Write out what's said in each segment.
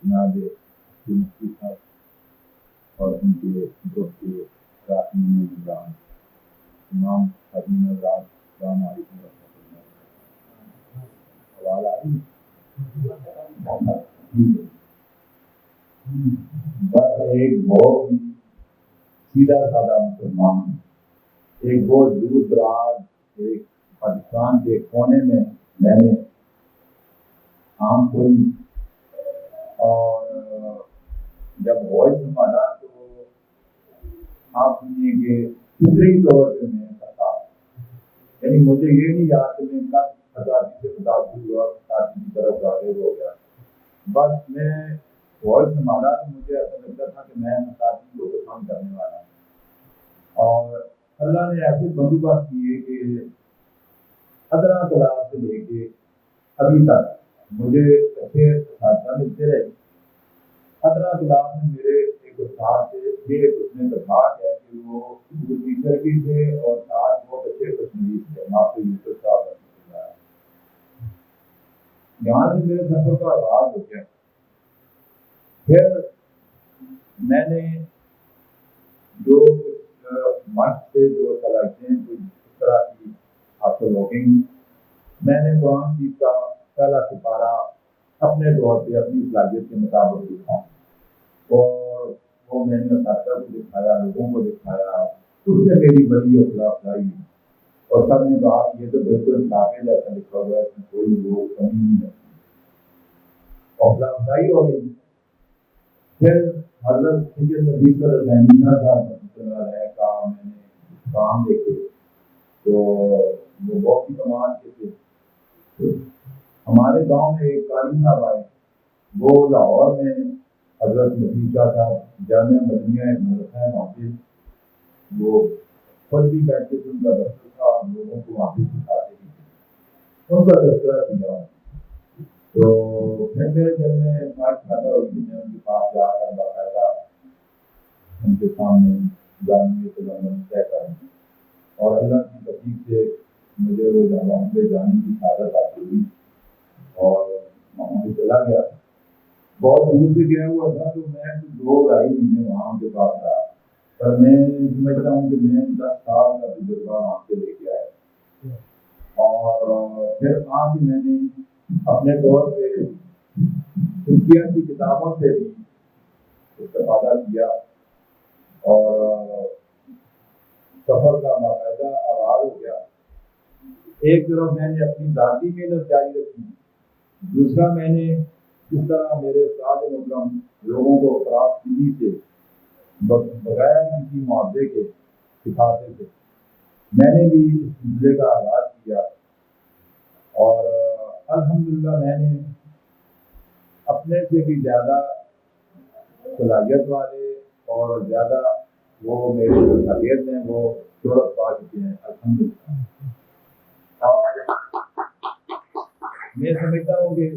جناب مفتی صاحب اور ان کے گروپ کے راسمی نظام امام حکیم الرات السلام علیکم ورحمۃ اللہ سوال آ رہی بس ایک بہت ہی سیدھا سادہ مسلمان، ایک بہت دور دراز ایک پاکستان کے کونے میں میں نے کام کھولی اور جب وائس سنبھالا تو آپ سنیے کہ فطری طور پہ میں کرتا، یعنی مجھے یہ نہیں یاد کہ میں کب آزادی سے متاثر ہوا آزادی کی طرف راغب ہو گیا، بس میں وائس سنبھالا تو مجھے ایسا لگتا تھا کہ میں آزادی کو پسند کرنے والا ہوں، اور اللہ نے ایسے بندوبست کیے کہ 15 کلاس سے لے کے ابھی تک مجھے اچھے اساتذہ ملتے رہے۔ 15 کلاس میں میرے ایک استاد تھے، یہ اس نے درخواست ہے کہ وہ ٹیچر بھی تھے اور ساتھ بہت اچھے پرسنلیسٹ تھے، آپ یوسف صاحب رحمۃ اللہ۔ یہاں سے میرے سفر کا آغاز ہو گیا۔ پھر میں نے جو مشق سے جو صلاحیتیں کچھ اس طرح کی حاصل ہو گئی، میں نے قرآن شریف کا پہلا سپارہ اپنے طور پہ اپنی صلاحیت کے مطابق لکھا اور وہ میں نے اساتذہ کو دکھایا، لوگوں کو دکھایا، اس سے میری بڑی حوصلہ افزائی ہوئی اور سب نے کہا کہ یہ تو بالکل کافی جیسا لکھا ہوا ہے، اس میں کوئی وہ کمی نہیں ہے، حوصلہ افزائی ہو گئی۔ پھر حضرت سید نبی صاحب کا میں نے کام دیکھے تو وہ بہت ہی کمال کے تھے۔ ہمارے گاؤں میں ایک قاری صاحب آئے، وہ لاہور میں حضرت نتیجہ صاحب جامعہ مدنیہ مدرسہ ہے وہاں پہ، وہ خود بھی بیٹھتے تھے، ان کا دفتر تھا اور لوگوں کو وہاں پہ سکھاتے بھی تھے، ان کا تذکرہ کیا۔ تو پھر میرے دل میں بات پیدا ہوئی کہ میں ان کے پاس جا کر باقاعدہ ان کے سامنے جاننے کے لمحے طے کروں، اور اللہ کی توفیق سے مجھے وہ وہاں پہ جانے کی سعادت حاصل ہوئی اور وہاں پہ چلا گیا۔ بہت دور سے گیا ہوا تھا تو میں 2-2.5 مہینے وہاں کے پاس رہا، پر میں سمجھتا ہوں کہ میں 10 سال کا تجربہ وہاں سے لے کے آیا، اور پھر وہاں بھی میں نے اپنے طور پہ ترکیہ کی کتابوں سے بھی استفادہ کیا اور سفر کا باقاعدہ آغاز ہو گیا۔ ایک طرف میں نے اپنی ذاتی محنت جاری رکھی، دوسرا میں نے جس طرح میرے استاد محترم لوگوں کو خراب چیزی سے بغیر کسی معاوضے کے سکھاتے تھے، میں نے بھی اس سلسلے کا آغاز کیا اور الحمدللہ میں نے اپنے سے بھی زیادہ صلاحیت والے اور زیادہ وہ میرے جو شاگرد ہیں وہ شہرت پا چکے ہیں الحمدللہ۔ اور میں سمجھتا ہوں کہ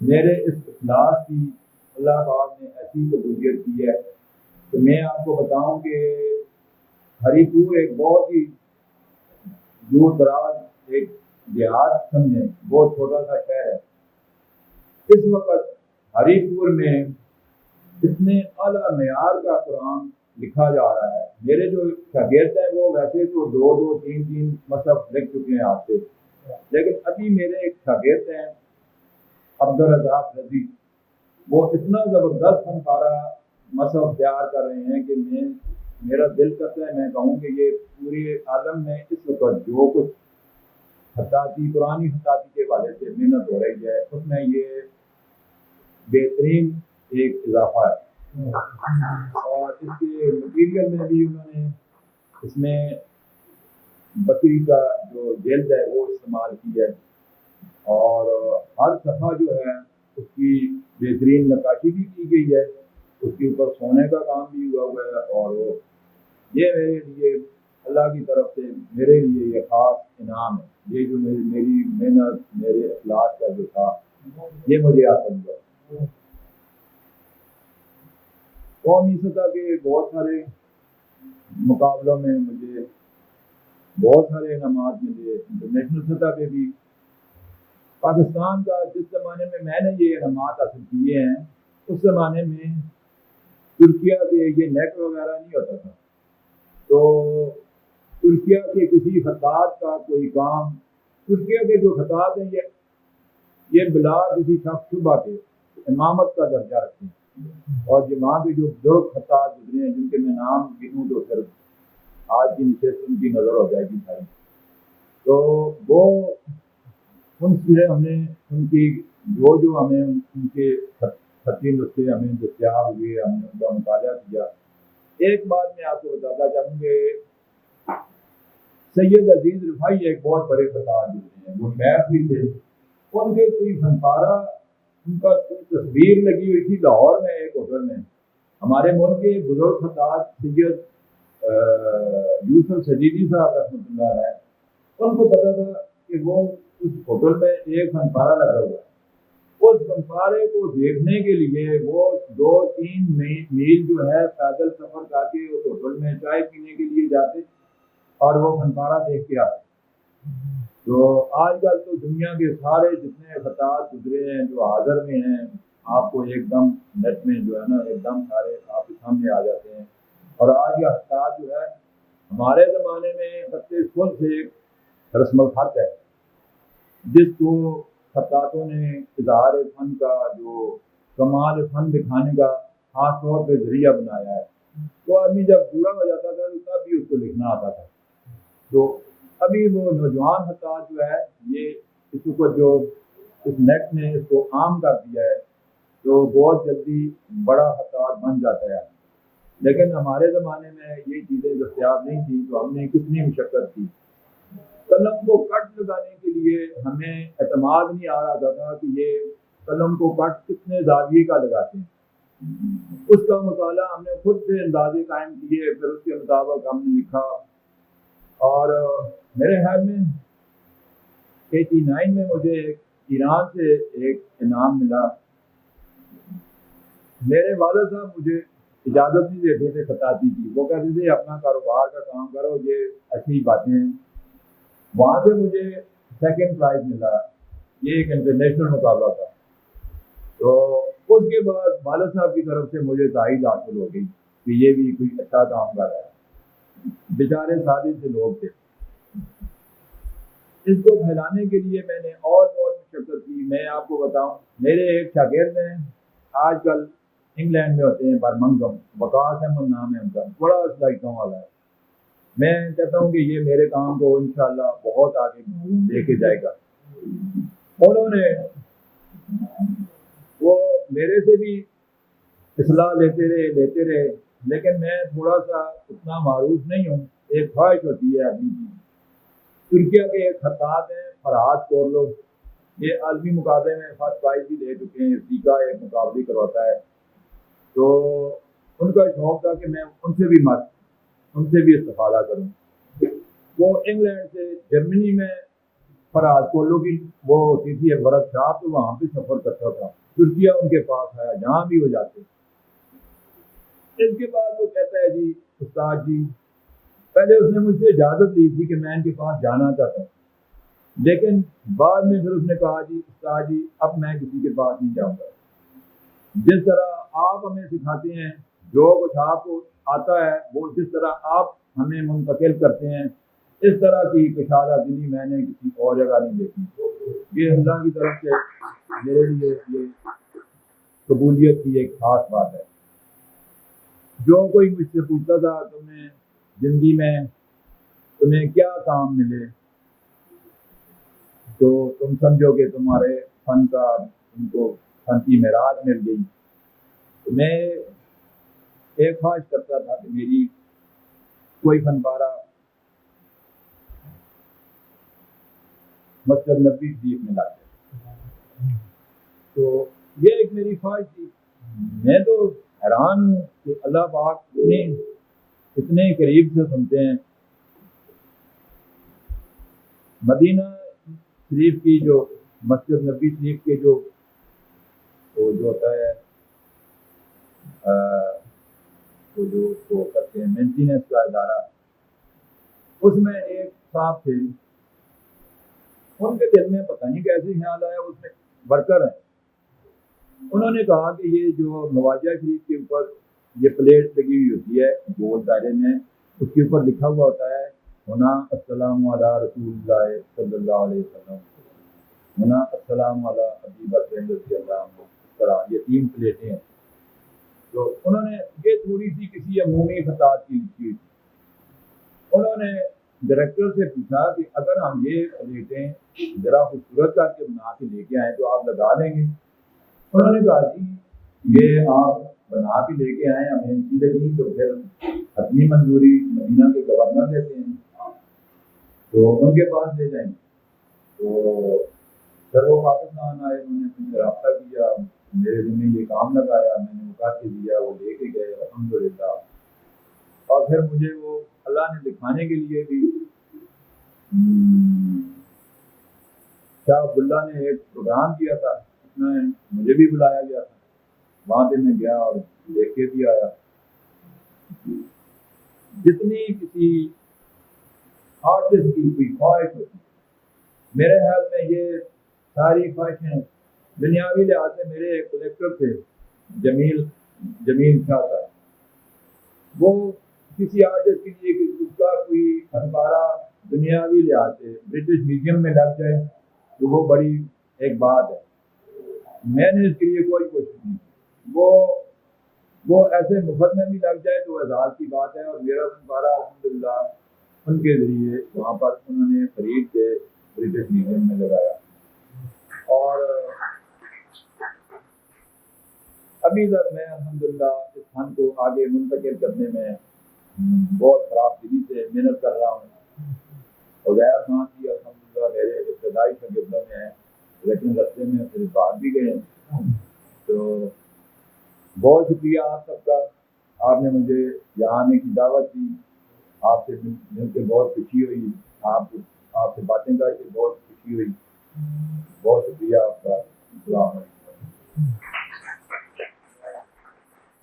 میرے اس اخلاص کی اللہ پاک نے ایسی قبولیت کی ہے کہ میں آپ کو بتاؤں کہ ہری پور ایک بہت ہی دور دراز ایک دیہات سمجھیں، بہت چھوٹا سا شہر ہے، اس وقت ہری پور میں اتنے اعلیٰ معیار کا قرآن لکھا جا رہا ہے۔ میرے جو شاگرد ہیں وہ ویسے تو 2-3 مصحف لکھ چکے ہیں آپ سے، لیکن ابھی میرے ایک شاگرد ہیں عبدالرزاق رضی، وہ اتنا زبردست فنکارہ مصحف تیار کر رہے ہیں کہ میرا دل کرتا ہے میں کہوں کہ یہ پورے عالم میں اس وقت جو کچھ خطاطی قرآنی خطاطی کے حوالے سے محنت ہو رہی ہے اس میں یہ بہترین ایک اضافہ ہے، اور اس کے مٹیریل میں بھی انہوں نے اس میں بکری کا جو جلد ہے وہ استعمال کی ہے، اور ہر صفحہ جو ہے اس کی بہترین نقاشی بھی کی گئی ہے، اس کے اوپر سونے کا کام بھی ہوا ہوا ہے، اور یہ میرے لیے اللہ کی طرف سے میرے لیے یہ خاص انعام ہے، یہ جو میری محنت میرے اخلاص کا جو تھا یہ مجھے حاصل ہوا۔ قومی سطح کے بہت سارے مقابلوں میں مجھے بہت سارے انعامات ملے، انٹرنیشنل سطح پہ بھی۔ پاکستان کا جس زمانے میں نے یہ انعامات حاصل کیے ہیں اس زمانے میں ترکیہ کے یہ نیٹ وغیرہ نہیں ہوتا تھا، تو ترکیہ کے کسی خطاط کا کوئی کام، ترکیہ کے جو خطاط ہیں یہ بلا کسی شخص شبہ کے امامت کا درجہ رکھتے ہیں، اور وہاں کے جو بزرگ خطاط گزرے ہیں جن کے میں نام گنوں تو پھر آج کی نشست ان کی نظر ہو جائے گی بھائی، تو وہ ان سے ہم نے ان کی جو ہمیں ان کے خطی نسخے ہمیں دستیاب ہوئے، ہم نے ان کا مطالعہ کیا۔ ایک بات میں آپ کو بتاتا چاہوں گے، سید عزیز رفائی ایک بہت بڑے خطاط گزرے ہیں، وہ شیخ بھی تھے، ان کے کوئی فنکارہ ان کا کوئی تصویر لگی ہوئی تھی لاہور میں ایک ہوٹل میں، ہمارے ملک کے بزرگ خطاط سید یوسف سجیدی صاحب رحمۃ اللہ علیہ، ان کو پتا تھا کہ وہ اس ہوٹل میں ایک فنکارہ لگا ہوا ہے، اس فنکارے کو دیکھنے کے لیے وہ 2-3 میل جو ہے پیدل سفر کر کے اس ہوٹل میں چائے پینے کے لیے جاتے اور وہ فنکارہ دیکھ کے آتے۔ تو آج کل تو دنیا کے سارے جتنے خطاط گزرے ہیں جو حاضر میں ہیں، آپ کو ایک دم نیٹ میں جو ہے نا ایک دم سارے آپ کے سامنے آ جاتے ہیں، اور آج یہ خطاط جو ہے ہمارے زمانے میں خط سل سے ایک رسم الخط ہے جس کو خطاطوں نے اظہار فن کا جو کمال فن دکھانے کا خاص طور پہ ذریعہ بنایا ہے۔ تو آدمی جب پورا ہو جاتا تھا تو تب بھی اس کو لکھنا آتا تھا۔ تو ابھی وہ نوجوان خطاط جو ہے یہ اس کو جو اس نیٹ نے اس کو عام کر دیا ہے تو بہت جلدی بڑا خطاط بن جاتا ہے، لیکن ہمارے زمانے میں یہ چیزیں دستیاب نہیں تھیں، تو ہم نے کتنی مشقت کی۔ قلم کو کٹ لگانے کے لیے ہمیں اعتماد نہیں آ رہا تھا کہ یہ قلم کو کٹ کتنے زاویے کا لگاتے ہیں، اس کا مطالعہ ہم نے خود سے اندازے قائم کیے، پھر اس کے مطابق ہم نے لکھا، اور میرے خیال میں 89 میں مجھے ایران سے ایک انعام ملا۔ میرے والد صاحب مجھے اجازت نہیں دیتے تھے خطاطی کی، وہ کہتے تھے اپنا کاروبار کا کام کرو، یہ اچھی باتیں ہیں۔ وہاں سے مجھے 2nd پرائز ملا، یہ ایک انٹرنیشنل مقابلہ تھا، تو اس کے بعد والد صاحب کی طرف سے مجھے تائید حاصل ہو گئی کہ یہ بھی کوئی اچھا کام کر رہا ہے۔ بیچارے سادے سے لوگ تھے، اس کو پھیلانے کے لیے میں نے اور بہت مشقت کی۔ میں آپ کو بتاؤں، میرے ایک شاگرد ہیں آج کل انگلینڈ میں ہوتے ہیں، برمنگھم، وقاص احمد نام ہے ان کا، بڑا صلاحیتوں والا ہے۔ میں کہتا ہوں کہ یہ میرے کام کو انشاءاللہ بہت آگے لے کے جائے گا۔ انہوں نے وہ میرے سے بھی اصلاح لیتے رہے، لیکن میں تھوڑا سا اتنا معروف نہیں ہوں۔ ایک خواہش ہوتی ہے آدمی کی۔ ترکیہ کے ایک خطاط ہیں فرحات کورلو، یہ عالمی مقابلے میں فرسٹ پرائز بھی لے چکے ہیں، سیکا ایک مقابلے کرواتا ہے، تو ان کا شوق تھا کہ میں ان سے بھی استفادہ کروں۔ وہ انگلینڈ سے جرمنی میں فرحات کورلو کی وہ ہوتی تھی ایک ورک شاپ، تو وہاں پہ سفر کرتا تھا، ترکیہ ان کے پاس آیا جہاں بھی وہ جاتے۔ اس کے بعد وہ کہتا ہے جی استاد جی، پہلے اس نے مجھ سے اجازت لی تھی کہ میں ان کے پاس جانا چاہتا ہوں، لیکن بعد میں پھر اس نے کہا جی استاد جی اب میں کسی کے پاس نہیں جاؤں گا، جس طرح آپ ہمیں سکھاتے ہیں، جو کچھ آپ کو آتا ہے وہ جس طرح آپ ہمیں منتقل کرتے ہیں، اس طرح کی کشادہ دلی میں نے کسی اور جگہ نہیں دیکھی۔ یہ اللہ کی طرف سے میرے لیے یہ قبولیت کی ایک خاص بات ہے۔ جو کوئی مجھ سے پوچھتا تھا تمہیں زندگی میں تمہیں کیا کام ملے تو تم سمجھو کہ تمہارے فن کا تم کو فن کی معراج مل گئی، تو میں ایک خواہش کرتا تھا کہ میری کوئی فنکارہ مسجد نبوی شریف میں لاتے، تو یہ ایک میری خواہش تھی۔ میں تو حیران ہوں کہ اللہ پاک اتنے قریب سے سنتے ہیں۔ مدینہ شریف کی جو مسجد نبوی شریف کے جو ہوتا ہے وہ کرتے ہیں مینٹیننس کا ادارہ، اس میں ایک صاحب تھے، ان کے دل میں پتہ نہیں کیسے خیال آیا، اس میں ورکر ہیں، انہوں نے کہا کہ یہ جو نوازیہ شریف کے اوپر یہ پلیٹ لگی ہوئی ہوتی ہے گول دائرے میں، اس کے اوپر لکھا ہوا ہوتا ہے ہونا السلام علی رسول اللہ صلی اللہ علیہ وسلم، ہونا السلام علی ابی بکر رضی اللہ عنہ، اس طرح یہ 3 پلیٹیں ہیں۔ تو انہوں نے یہ تھوڑی سی کسی عمومی خطاب کی لکھی ہوئی تھی۔ انہوں نے ڈائریکٹر سے پوچھا کہ اگر ہم یہ پلیٹیں ذرا خوبصورت کر کے بنا کے لے کے آئیں تو آپ لگا دیں گے؟ انہوں نے کہا جی یہ آپ بنا کے لے کے آئیں، ہمیں اچھی لگی تو پھر حتمی منظوری مدینہ کے گورنر دیتے ہیں تو ان کے پاس لے جائیں۔ تو پھر وہ پاکستان آئے، انہوں نے مجھ سے رابطہ کیا، میرے ذمہ یہ کام لگایا، میں نے وہ کر کے دیا، وہ لے کے گئے الحمدللہ۔ اور پھر مجھے وہ اللہ نے دکھانے کے لیے بھی شاہ عبداللہ نے ایک پروگرام کیا تھا، اس میں مجھے بھی بلایا گیا تھا، وہاں پہ میں گیا اور دیکھ کے بھی آیا۔ جتنی کسی آرٹسٹ کی کوئی خواہش ہوتی، میرے خیال میں یہ ساری خواہشیں دنیاوی لحاظ سے، میرے ایک کلیکٹر تھے جمیل شاہ صاحب، وہ کسی آرٹسٹ کے لیے کہ اس کا کوئی ادبارہ دنیاوی لحاظ سے برٹش میوزیم میں لگ جائے تو وہ بڑی ایک بات ہے۔ میں نے اس کے لیے کوئی کوشش نہیں کی، وہ ایسے مفت میں بھی لگ جائے تو اعزاز کی بات ہے، اور میرا ادبارہ الحمدللہ ان کے ذریعے وہاں پر انہوں نے خرید کے برٹش میوزیم میں لگایا۔ اور ابھی تک میں الحمدللہ اس فن کو آگے منتقل کرنے میں بہت خراب دلی سے محنت کر رہا ہوں۔ عزیر خان بھی الحمدللہ میرے ابتدائی شاگردوں میں ہیں، لیکن رستے میں پھر بعد بھی گئے۔ تو بہت شکریہ آپ سب کا، آپ نے مجھے یہاں آنے کی دعوت دی، آپ سے مل کے بہت خوشی ہوئی، آپ سے باتیں کر کے بہت خوشی ہوئی۔